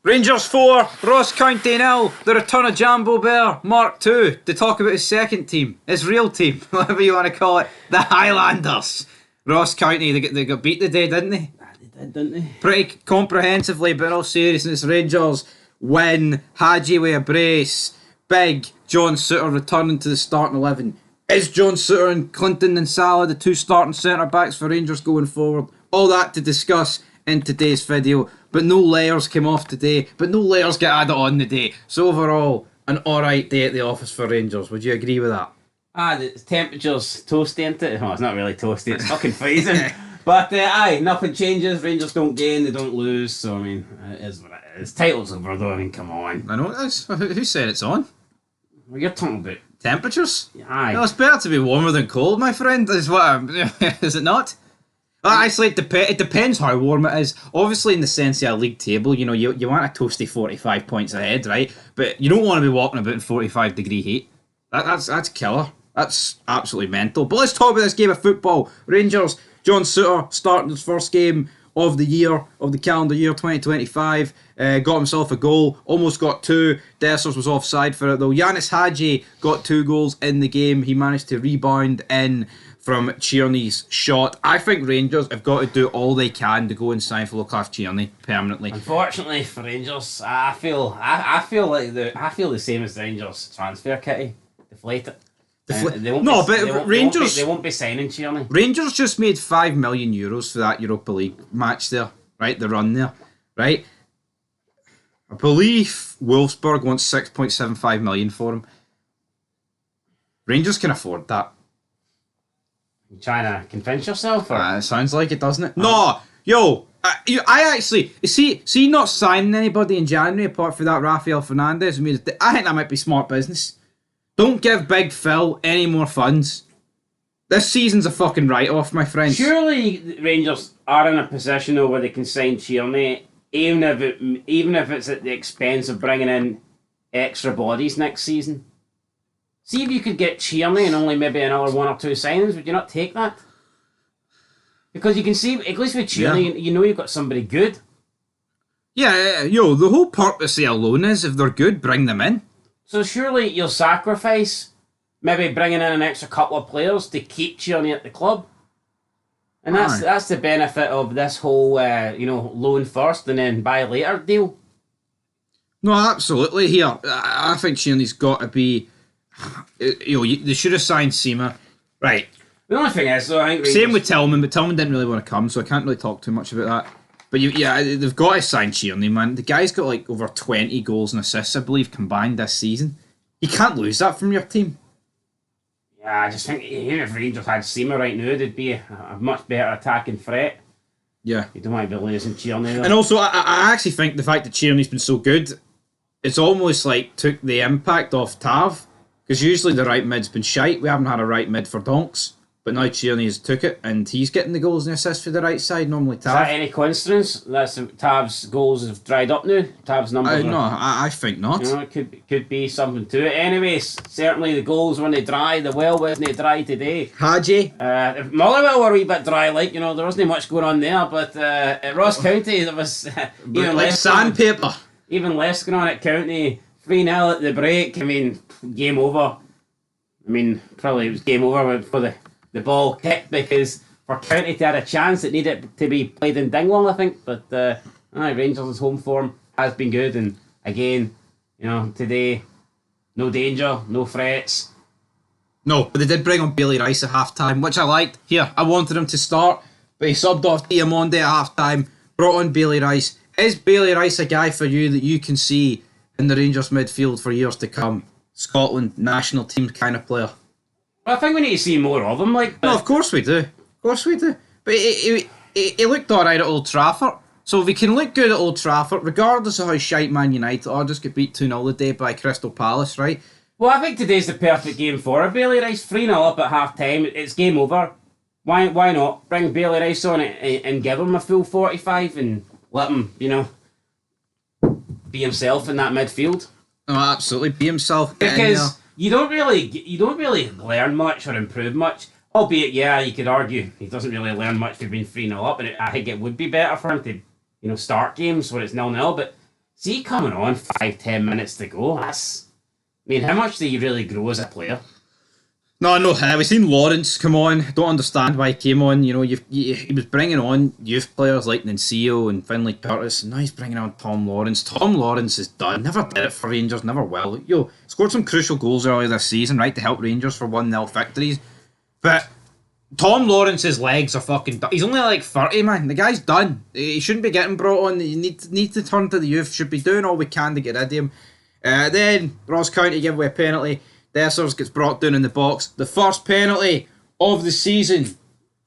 Rangers 4, Ross County 0, the return of Jambo Bear, Mark 2, to talk about his second team, his real team, whatever you want to call it, the Highlanders. Ross County, they got beat today, didn't they? They did, didn't they? Pretty comprehensively, but in all seriousness, Rangers win, Hagi with a brace, big, John Souttar returning to the starting 11. Is John Souttar and Clinton and Salah the two starting centre-backs for Rangers going forward? All that to discuss in today's video, but no layers came off today, but no layers get added on today. So overall, an alright day at the office for Rangers. Would you agree with that? The temperature's toasty, isn't it? Well, it's not really toasty, it's fucking freezing. But aye, nothing changes. Rangers don't gain, they don't lose. So I mean, it is what it is. Title's over though. I mean, come on. I know it is. Who said it's on? Well, you're talking about temperatures. Aye. No, it's better to be warmer than cold, my friend. Is what? Is it not? Actually, it depends how warm it is. Obviously, in the sense of a league table, you know, you want a toasty 45 points ahead, right? But you don't want to be walking about in 45-degree heat. That's killer. That's absolutely mental. But let's talk about this game of football. Rangers, John Souttar starting his first game of the year, of the calendar year 2025. Got himself a goal, almost got two. Dessers was offside for it though. Yanis Hagi got 2 goals in the game. He managed to rebound in from Cerny's shot. I think Rangers have got to do all they can to go and sign for Cerny permanently. Unfortunately for Rangers, I feel the same as the Rangers transfer kitty. Deflate it. Rangers they won't be signing Cerny. Rangers just made €5 million for that Europa League match there, right? The run there, right? I believe Wolfsburg wants 6.75 million for him. Rangers can afford that. You trying to convince yourself? Or? It sounds like it, doesn't it? No, yo, I actually see not signing anybody in January apart from that Rafael Fernandez. I think that might be smart business. Don't give Big Phil any more funds. This season's a fucking write-off, my friends. Surely Rangers are in a position though where they can sign Cerny, even if it's at the expense of bringing in extra bodies next season. See if you could get Cerny and only maybe another 1 or 2 signings. Would you not take that? Because you can see, at least with Cerny, you know you've got somebody good. Yeah, the whole purpose of a loan is if they're good, bring them in. So surely you'll sacrifice maybe bringing in an extra couple of players to keep Cerny at the club. And that's the benefit of this whole, loan first and then buy later deal. No, absolutely. Here, I think Cerny's got to be... they should have signed Seema. Right. The only thing is, though, I think... Same with Tillman, but Tillman didn't really want to come, so I can't really talk too much about that. But they've got to sign Cerny, man. The guy's got like over 20 goals and assists, I believe, combined this season. You can't lose that from your team. Yeah, I just think even if Rangers had Seema right now, they'd be a much better attacking threat. Yeah. You don't want to be losing Cerny though. And also, I actually think the fact that Cerny's been so good, it's almost like took the impact off Tav. Because usually the right mid's been shite. We haven't had a right mid for donks. But now Cerny's took it and he's getting the goals and assists for the right side. Normally Tav. Is that any coincidence? Tav's goals have dried up now? Tav's numbers No, I think not. It could be something to it. Anyways, certainly the goals when they dry, the well wasn't dry today. Hagi? Motherwell were a wee bit dry, there wasn't much going on there, but at Ross County there was even less sandpaper. Even less going on at County. 3-0 at the break. I mean, game over. I mean, probably it was game over for the ball kicked because for County to have a chance it needed to be played in Dingwall, I think. But Rangers' home form has been good, and again, today, no danger, no threats. No, but they did bring on Bailey Rice at half-time, which I liked. Here, I wanted him to start, but he subbed off Diamonde at half-time, brought on Bailey Rice. Is Bailey Rice a guy for you that you can see in the Rangers midfield for years to come? Scotland, national team kind of player. Well, I think we need to see more of him. No, of course we do. Of course we do. But he looked alright at Old Trafford. So if he can look good at Old Trafford, regardless of how shite Man United are, just get beat 2-0 today by Crystal Palace, right? Well, I think today's the perfect game for her. Bailey Rice 3-0 up at half-time. It's game over. Why not? Bring Bailey Rice on it and give him a full 45 and let him, be himself in that midfield. Oh, absolutely. Be himself. Because you don't really learn much or improve much. Albeit, you could argue he doesn't really learn much for being 3-0 up, and I think it would be better for him to, start games when it's 0-0. But See, coming on 5-10 minutes to go. That's. I mean, how much do you really grow as a player? No, we've seen Lawrence come on. Don't understand why he came on. You know, he was bringing on youth players like Nuncio and Finlay Curtis, and now he's bringing on Tom Lawrence. Tom Lawrence is done. Never did it for Rangers, never will. Scored some crucial goals earlier this season, right, to help Rangers for 1-0 victories. But Tom Lawrence's legs are fucking done. He's only like 30, man. The guy's done. He shouldn't be getting brought on. You need to turn to the youth. Should be doing all we can to get rid of him. Then Ross County give away a penalty. Dessers gets brought down in the box. The first penalty of the season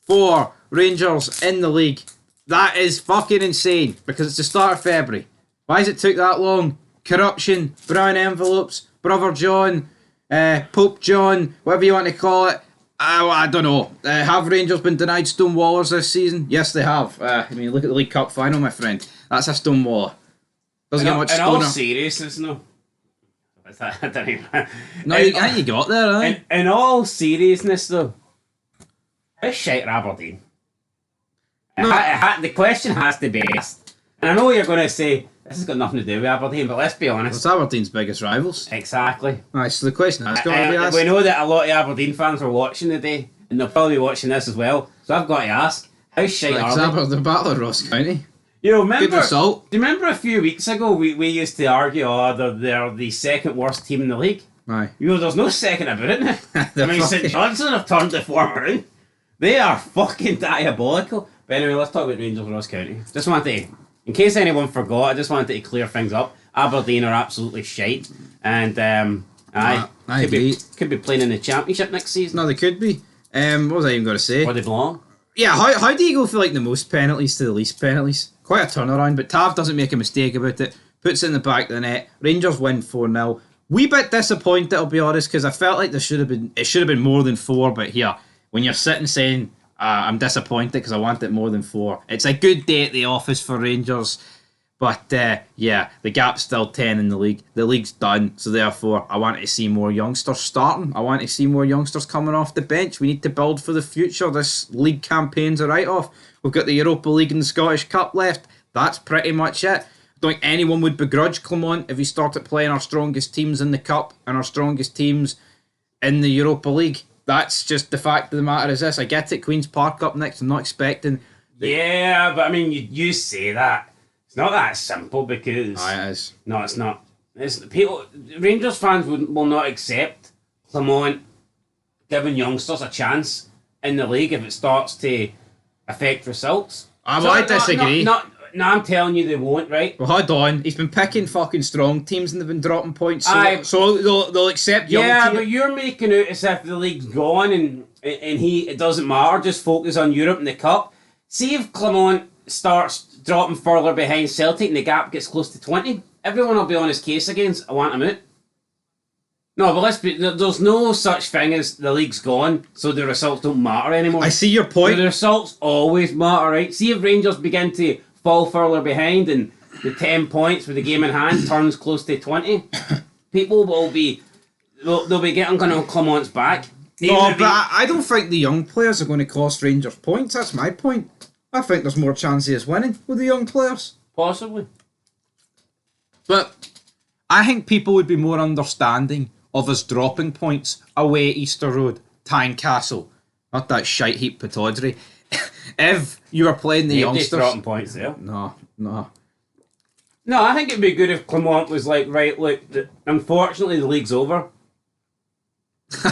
for Rangers in the league. That is fucking insane because it's the start of February. Why has it took that long? Corruption, brown envelopes, Brother John, Pope John, whatever you want to call it. I don't know. Have Rangers been denied Stonewallers this season? Yes, they have. I mean, look at the League Cup final, my friend. That's a Stonewaller. Doesn't get much in stoner. all seriousness, no. I don't even... No, you got there, right? In all seriousness, though, how shite are Aberdeen? No. The question has to be asked. And I know you're going to say, this has got nothing to do with Aberdeen, but let's be honest. It's Aberdeen's biggest rivals. Exactly. Right, so the question has got to be asked. We know that a lot of Aberdeen fans are watching today, and they'll probably be watching this as well. So I've got to ask, how shite are they? The Battle of Ross County. You know, remember, good result. Do you remember a few weeks ago we used to argue, they're the second worst team in the league? Aye. You know, there's no second about it now. I mean, St Johnstone have turned the form around. They are fucking diabolical. But anyway, let's talk about Rangers and Ross County. Just wanted to, in case anyone forgot, I just wanted to clear things up. Aberdeen are absolutely shite. And, could be playing in the Championship next season. No, they could be. What was I even going to say? Or they belong. Yeah, how do you go for like the most penalties to the least penalties? Quite a turnaround, but Tav doesn't make a mistake about it. Puts it in the back of the net. Rangers win 4-0. Wee bit disappointed, I'll be honest, because I felt like it should have been more than 4. But here, when you're sitting saying I'm disappointed because I want it more than 4, it's a good day at the office for Rangers. But yeah, the gap's still 10 in the league. The league's done, so therefore I want to see more youngsters starting. I want to see more youngsters coming off the bench. We need to build for the future. This league campaign's a write-off. We've got the Europa League and the Scottish Cup left. That's pretty much it. I don't think anyone would begrudge Clermont if we started playing our strongest teams in the Cup and our strongest teams in the Europa League. That's just the fact of the matter is this. I get it, Queen's Park up next. I'm not expecting... Yeah, but I mean, you say that. It's not that simple because... It is. No, it's not. Rangers fans will not accept Clermont giving youngsters a chance in the league if it starts to affect results. I disagree. No, I'm telling you they won't, right? Well, hold on. He's been picking fucking strong teams and they've been dropping points. So they'll accept young teams. But you're making out as if the league's gone and it doesn't matter. Just focus on Europe and the Cup. See if Clermont starts dropping further behind Celtic and the gap gets close to 20. Everyone will be on his case against I want him out. No, but there's no such thing as the league's gone, so the results don't matter anymore. I see your point. The results always matter, right? See if Rangers begin to fall further behind and the 10 points with the game in hand turns close to 20. People will be... They'll be getting on Clermont's back. No, but I don't think the young players are going to cost Rangers points. That's my point. I think there's more chance of us winning with the young players. Possibly. But I think people would be more understanding of us dropping points away at Easter Road, Tynecastle, not that shite heap Pataudry. If you were playing the youngsters... dropping points there. No. No, I think it'd be good if Clermont was like, right, look, unfortunately the league's over.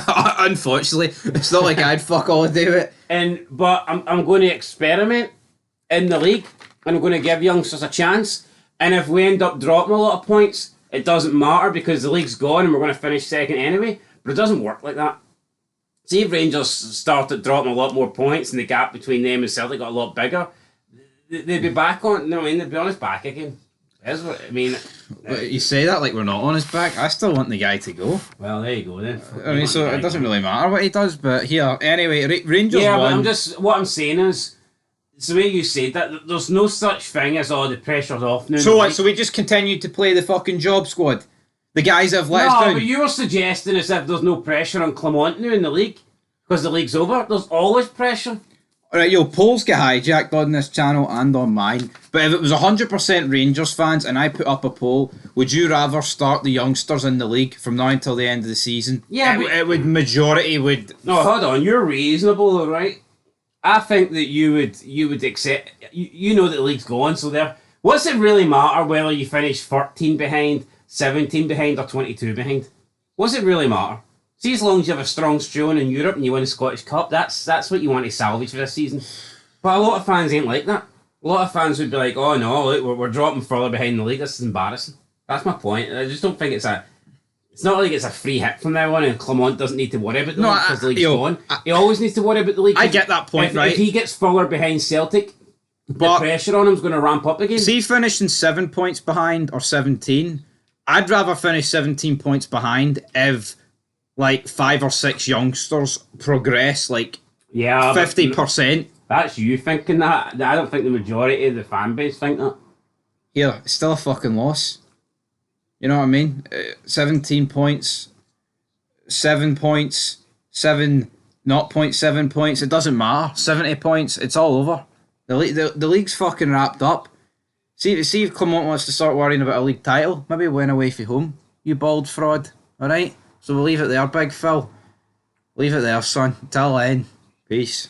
Unfortunately, it's not like I'd fuck all to do it. But I'm going to experiment in the league and I'm going to give youngsters a chance. And if we end up dropping a lot of points, it doesn't matter because the league's gone and we're going to finish second anyway. But it doesn't work like that. See if Rangers started dropping a lot more points and the gap between them and Celtic got a lot bigger, they'd be back on. No, I mean, they'd be on his back again. That's what I mean. You say that like we're not on his back. I still want the guy to go. Well, there you go then. I mean, so it doesn't really matter what he does, but here, anyway, Rangers yeah, won. But what I'm saying is, it's the way you said that, there's no such thing as, the pressure's off now. So what, so we just continue to play the fucking job squad? The guys that have let us down? No, but you were suggesting as if there's no pressure on Clermont now in the league, because the league's over. There's always pressure. Alright, yo, polls get hijacked on this channel and on mine. But if it was 100% Rangers fans and I put up a poll, would you rather start the youngsters in the league from now until the end of the season? Yeah, it would, majority would. No, hold on. You're reasonable, though, right? I think that you would accept. You know that the league's going, so there. What's it really matter whether you finish 13 behind, 17 behind, or 22 behind? What's it really matter? See, as long as you have a strong streak in Europe and you win a Scottish Cup, that's what you want to salvage for this season. But a lot of fans ain't like that. A lot of fans would be like, "Oh no, look, we're dropping further behind the league. This is embarrassing." That's my point. I just don't think it's a. It's not like it's a free hit from now on, and Clement doesn't need to worry about the league because the league's going. He always needs to worry about the league. I get that point, right? If he gets further behind Celtic, the pressure on him's going to ramp up again. See, finishing 7 points behind or 17, I'd rather finish 17 points behind if like 5 or 6 youngsters progress like 50%. That's you thinking that. I don't think the majority of the fan base think that. Yeah, it's still a fucking loss. You know what I mean? 17 points, 7 points, 0.7 points. It doesn't matter. 70 points. It's all over. The league's fucking wrapped up. See if Clement wants to start worrying about a league title. Maybe win away from home. You bald fraud. All right. So we'll leave it there, Big Phil. Leave it there, son. Till then. Peace.